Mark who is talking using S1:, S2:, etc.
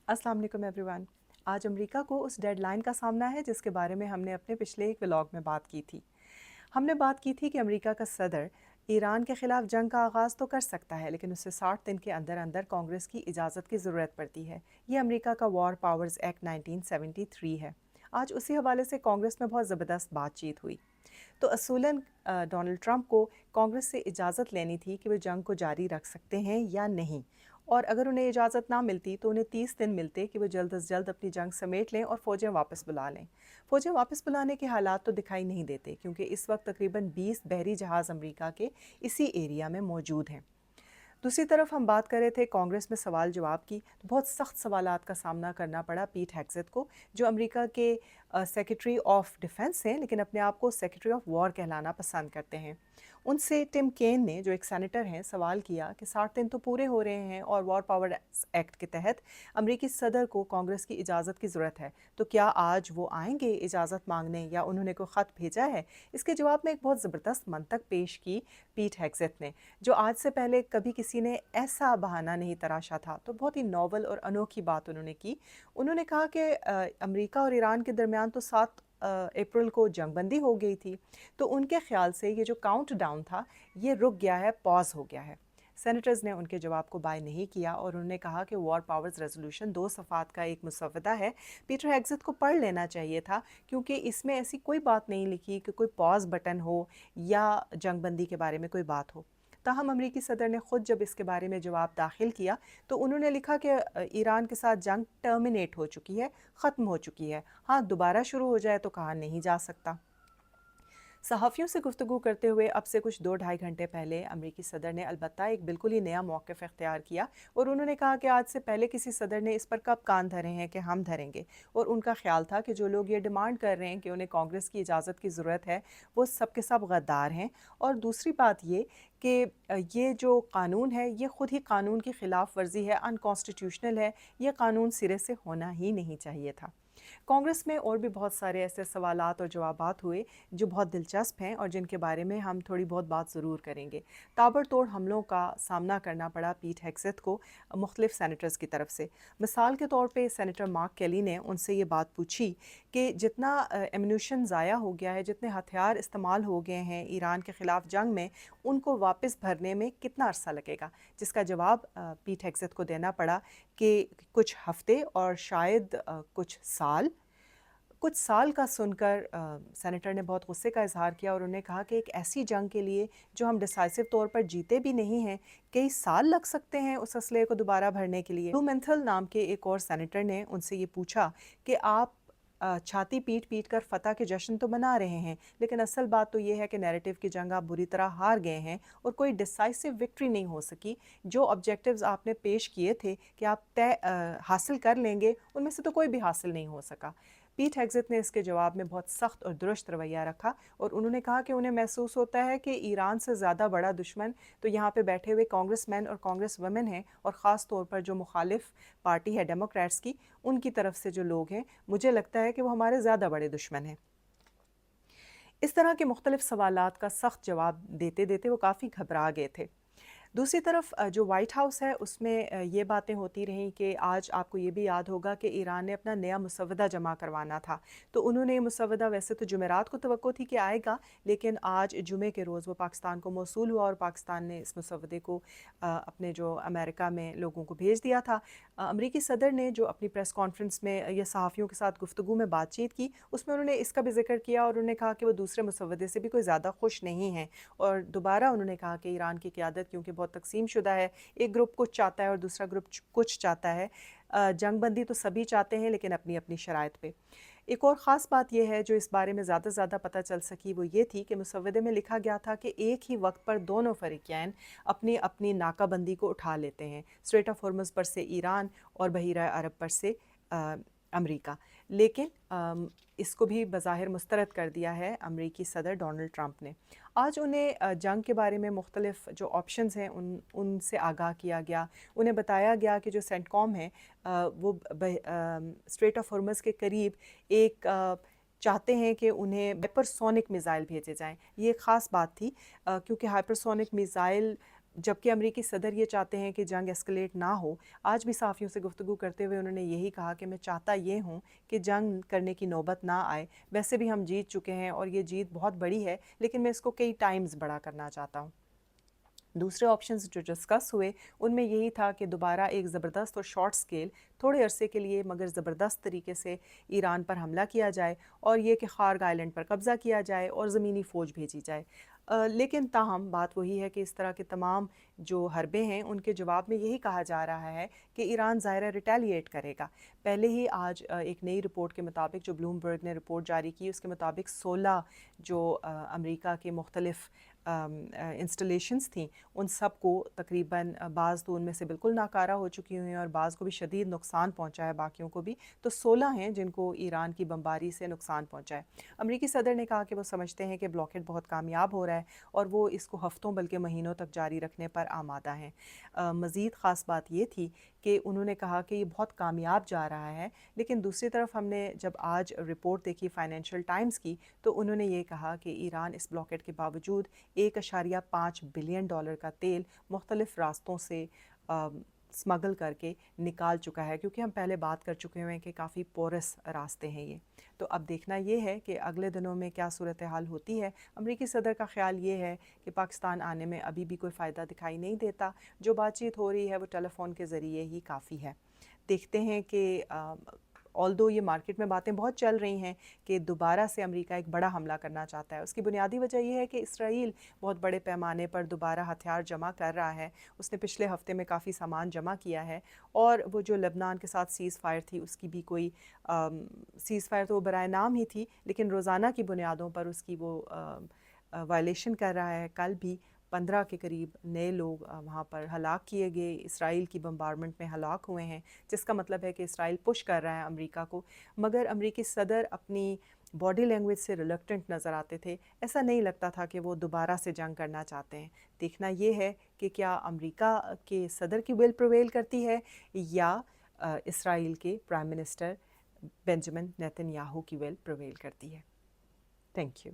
S1: अस्सलाम वालेकुम एवरीवन। आज अमेरिका को उस डेडलाइन का सामना है जिसके बारे में हमने अपने पिछले एक व्लॉग में बात की थी। हमने बात की थी कि अमेरिका का सदर ईरान के ख़िलाफ़ जंग का आगाज़ तो कर सकता है, लेकिन उसे 60 दिन के अंदर अंदर कांग्रेस की इजाज़त की ज़रूरत पड़ती है। ये अमेरिका का वॉर पावर्स एक्ट 1973 है। आज उसी हवाले से कांग्रेस में बहुत ज़बरदस्त बातचीत हुई। तो असूलन डोनाल्ड ट्रंप को कांग्रेस से इजाज़त लेनी थी कि वे जंग को जारी रख सकते हैं या नहीं, और अगर उन्हें इजाज़त ना मिलती तो उन्हें 30 दिन मिलते कि वो जल्द अज जल्द अपनी जंग समेट लें और फ़ौजें वापस बुला लें। फ़ौजें वापस बुलाने के हालात तो दिखाई नहीं देते, क्योंकि इस वक्त तकरीबन 20 बहरी जहाज़ अमेरिका के इसी एरिया में मौजूद हैं। दूसरी तरफ हम बात कर रहे थे कांग्रेस में सवाल जवाब की, तो बहुत सख्त सवालात का सामना करना पड़ा पीट हेग्सेथ को, जो अमेरिका के सेक्रेटरी ऑफ डिफेंस हैं लेकिन अपने आप को सेक्रेटरी ऑफ वॉर कहलाना पसंद करते हैं। उनसे टिम केन ने, जो एक सेनेटर हैं, सवाल किया कि 60 दिन तो पूरे हो रहे हैं और वॉर पावर एक्ट के तहत अमेरिकी सदर को कांग्रेस की इजाज़त की ज़रूरत है, तो क्या आज वो आएंगे इजाज़त मांगने या उन्होंने कोई ख़त भेजा है? इसके जवाब में एक बहुत ज़बरदस्त मंतक पेश की पीट हेग्सेथ ने, जो आज से पहले कभी किसी ने ऐसा बहाना नहीं तराशा था। तो बहुत ही नॉवल और अनोखी बात उन्होंने की। उन्होंने कहा कि अमेरिका और ईरान के दरमियान तो 7 अप्रैल को जंगबंदी हो गई थी, तो उनके ख्याल से ये जो काउंट डाउन था ये रुक गया है, पॉज हो गया है। सेनेटर्स ने उनके जवाब को बाय नहीं किया और उन्होंने कहा कि वॉर पावर्स रेजोल्यूशन 2 सफ़ात का एक मुसवदा है, पीटर हेग्सेथ को पढ़ लेना चाहिए था, क्योंकि इसमें ऐसी कोई बात नहीं लिखी कि कोई पॉज बटन हो या जंगबंदी के बारे में कोई बात हो। ताहम अमरीकी सदर ने ख़ुद जब इसके बारे में जवाब दाखिल किया तो उन्होंने लिखा कि ईरान के साथ जंग टर्मिनेट हो चुकी है, ख़त्म हो चुकी है। हाँ, दोबारा शुरू हो जाए तो कहा नहीं जा सकता। सहाफ़ियों से गुफ्तगू करते हुए अब से कुछ 2-2.5 घंटे पहले अमरीकी सदर ने अलबत्ता एक बिल्कुल ही नया मौक़िफ़ इख्तियार किया और उन्होंने कहा कि आज से पहले किसी सदर ने इस पर कब कान धरे हैं कि हम धरेंगे। और उनका ख्याल था कि जो लोग ये डिमांड कर रहे हैं कि उन्हें कांग्रेस की इजाज़त की ज़रूरत है, वो सब के सब गद्दार हैं। और दूसरी बात ये कि ये जो कानून है ये ख़ुद ही कानून की ख़िलाफ़ वर्जी है, अनकॉन्स्टिट्यूशनल है, ये कानून सिरे से होना ही नहीं चाहिए था। कांग्रेस में और भी बहुत सारे ऐसे सवालात और जवाबात हुए जो बहुत दिलचस्प हैं और जिनके बारे में हम थोड़ी बहुत बात ज़रूर करेंगे। ताबड़तोड़ हमलों का सामना करना पड़ा पीट हेग्सेथ को मुख्तलिफ सेनेटर्स की तरफ से। मिसाल के तौर पे सेनेटर मार्क केली ने उनसे ये बात पूछी कि जितना एम्यूनिशन ज़ाया हो गया है, जितने हथियार इस्तेमाल हो गए हैं ईरान के ख़िलाफ़ जंग में, उनको वापस भरने में कितना अरसा लगेगा? जिसका जवाब पीट हेग्सेथ को देना पड़ा कि कुछ हफ़्ते और शायद कुछ साल। कुछ साल का सुनकर सेनेटर ने बहुत गुस्से का इज़हार किया और उन्होंने कहा कि एक ऐसी जंग के लिए जो हम डिसाइसिव तौर पर जीते भी नहीं हैं, कई साल लग सकते हैं उस असले को दोबारा भरने के लिए। ब्लूमेंथल नाम के एक और सेनेटर ने उनसे ये पूछा कि आप छाती पीट पीट कर फ़तह के जश्न तो मना रहे हैं, लेकिन असल बात तो ये है कि नैरेटिव की जंग आप बुरी तरह हार गए हैं और कोई डिसाइसिव विक्ट्री नहीं हो सकी। जो ऑब्जेक्टिव्स आपने पेश किए थे कि आप हासिल कर लेंगे, उनमें से तो कोई भी हासिल नहीं हो सका। पीट हेग्सेथ ने इसके जवाब में बहुत सख्त और दुरुस्त रवैया रखा और उन्होंने कहा कि उन्हें महसूस होता है कि ईरान से ज़्यादा बड़ा दुश्मन तो यहाँ पे बैठे हुए कांग्रेसमैन और कांग्रेस वमेन हैं, और ख़ास तौर पर जो मुखालिफ पार्टी है डेमोक्रेट्स की, उनकी तरफ से जो लोग हैं, मुझे लगता है कि वो हमारे ज़्यादा बड़े दुश्मन हैं। इस तरह के मुख्तलिफ सवालात का सख्त जवाब देते देते वो काफ़ी घबरा गए थे। दूसरी तरफ जो वाइट हाउस है उसमें ये बातें होती रहीं कि आज आपको ये भी याद होगा कि ईरान ने अपना नया मुसवदा जमा करवाना था, तो उन्होंने ये मुसवदा वैसे तो जुमेरात को तवक्को थी कि आएगा, लेकिन आज जुमे के रोज़ वो पाकिस्तान को मौसूल हुआ और पाकिस्तान ने इस मुसवदे को अपने जो अमेरिका में लोगों को भेज दिया था। अमरीकी सदर ने जो अपनी प्रेस कॉन्फ्रेंस में या सहाफ़ियों के साथ गुफ्तगू में बातचीत की, उसमें उन्होंने इसका भी जिक्र किया और उन्होंने कहा कि वो दूसरे मुसवदे से भी कोई ज़्यादा खुश नहीं हैं। और दोबारा उन्होंने कहा कि ईरान की क़यादत क्योंकि बहुत तकसीम शुदा है, एक ग्रुप कुछ चाहता है और दूसरा ग्रुप कुछ चाहता है। जंगबंदी तो सभी चाहते हैं, लेकिन अपनी अपनी शराइत पे। एक और ख़ास बात यह है जो इस बारे में ज़्यादा से ज़्यादा पता चल सकी, वो ये थी कि मुसवदे में लिखा गया था कि एक ही वक्त पर दोनों फ़रीक़ैन अपनी अपनी नाकाबंदी को उठा लेते हैं, स्ट्रेट ऑफ हॉर्मुज़ पर से ईरान और बहीरा अरब पर से अमरीका। लेकिन इसको भी बज़ाहिर मुस्तरद कर दिया है अमरीकी सदर डोनाल्ड ट्रंप ने। आज उन्हें जंग के बारे में मुख्तलिफ जो ऑप्शंस हैं उनसे आगाह किया गया। उन्हें बताया गया कि जो सेंटकॉम है वो स्ट्रेट ऑफ हॉर्मुज़ के करीब एक चाहते हैं कि उन्हें हाइपरसोनिक मिज़ाइल भेजे जाएँ। ये एक ख़ास बात थी क्योंकि हाइपरसोनिक मिज़ाइल جبکہ امریکی صدر یہ چاہتے ہیں کہ جنگ اسکلیٹ نہ ہو۔ آج بھی صحافیوں سے گفتگو کرتے ہوئے انہوں نے یہی کہا کہ میں چاہتا یہ ہوں کہ جنگ کرنے کی نوبت نہ آئے، ویسے بھی ہم جیت چکے ہیں اور یہ جیت بہت بڑی ہے، لیکن میں اس کو کئی ٹائمز بڑا کرنا چاہتا ہوں۔ دوسرے آپشنز جو ڈسکس ہوئے ان میں یہی تھا کہ دوبارہ ایک زبردست اور شارٹ سکیل تھوڑے عرصے کے لیے مگر زبردست طریقے سے ایران پر حملہ کیا جائے، اور یہ کہ خارگ آئلینڈ پر قبضہ کیا جائے اور زمینی فوج بھیجی جائے۔ لیکن تاہم بات وہی ہے کہ اس طرح کے تمام جو حربے ہیں ان کے جواب میں یہی کہا جا رہا ہے کہ ایران ظاہرہ ریٹیلیٹ کرے گا۔ پہلے ہی آج ایک نئی رپورٹ کے مطابق جو بلومبرگ نے رپورٹ جاری کی، اس کے مطابق 16 جو امریکہ کے مختلف انسٹالیشنز تھیں ان سب کو تقریباً بعض تو ان میں سے بالکل ناکارہ ہو چکی ہوئی ہیں اور بعض کو بھی شدید نقصان پہنچا ہے، باقیوں کو بھی تو 16 ہیں جن کو ایران کی بمباری سے نقصان پہنچا ہے۔ امریکی صدر نے کہا کہ وہ سمجھتے ہیں کہ بلاکیڈ بہت کامیاب ہو رہا ہے اور وہ اس کو ہفتوں بلکہ مہینوں تک جاری رکھنے پر آمادہ ہیں۔ مزید خاص بات یہ تھی کہ انہوں نے کہا کہ یہ بہت کامیاب جا رہا ہے، لیکن دوسری طرف ہم نے جب آج رپورٹ دیکھی فائنینشیل ٹائمز کی تو انہوں نے یہ کہا کہ ایران اس بلاکیڈ کے باوجود 1.5 بلین ڈالر کا تیل مختلف راستوں سے سمگل کر کے نکال چکا ہے، کیونکہ ہم پہلے بات کر چکے ہوئے ہیں کہ کافی پورس راستے ہیں یہ۔ تو اب دیکھنا یہ ہے کہ اگلے دنوں میں کیا صورتحال ہوتی ہے۔ امریکی صدر کا خیال یہ ہے کہ پاکستان آنے میں ابھی بھی کوئی فائدہ دکھائی نہیں دیتا، جو بات چیت ہو رہی ہے وہ ٹیلی فون کے ذریعے ہی کافی ہے۔ دیکھتے ہیں کہ آلدو یہ مارکیٹ میں باتیں بہت چل رہی ہیں کہ دوبارہ سے امریکہ ایک بڑا حملہ کرنا چاہتا ہے، اس کی بنیادی وجہ یہ ہے کہ اسرائیل بہت بڑے پیمانے پر دوبارہ ہتھیار جمع کر رہا ہے۔ اس نے پچھلے ہفتے میں کافی سامان جمع کیا ہے، اور وہ جو لبنان کے ساتھ سیز فائر تھی اس کی بھی کوئی سیز فائر تو وہ برائے نام ہی تھی، لیکن روزانہ کی بنیادوں پر اس کی وہ وائلیشن کر رہا ہے۔ کل بھی 15 کے قریب نئے لوگ وہاں پر ہلاک کیے گئے، اسرائیل کی بمبارمنٹ میں ہلاک ہوئے ہیں، جس کا مطلب ہے کہ اسرائیل پش کر رہا ہے امریکہ کو۔ مگر امریکی صدر اپنی باڈی لینگویج سے ریلکٹنٹ نظر آتے تھے، ایسا نہیں لگتا تھا کہ وہ دوبارہ سے جنگ کرنا چاہتے ہیں۔ دیکھنا یہ ہے کہ کیا امریکہ کے صدر کی ول پریویل کرتی ہے یا اسرائیل کے prime minister Benjamin Nitin Yahoo کی ول پریویل کرتی ہے۔ Thank you.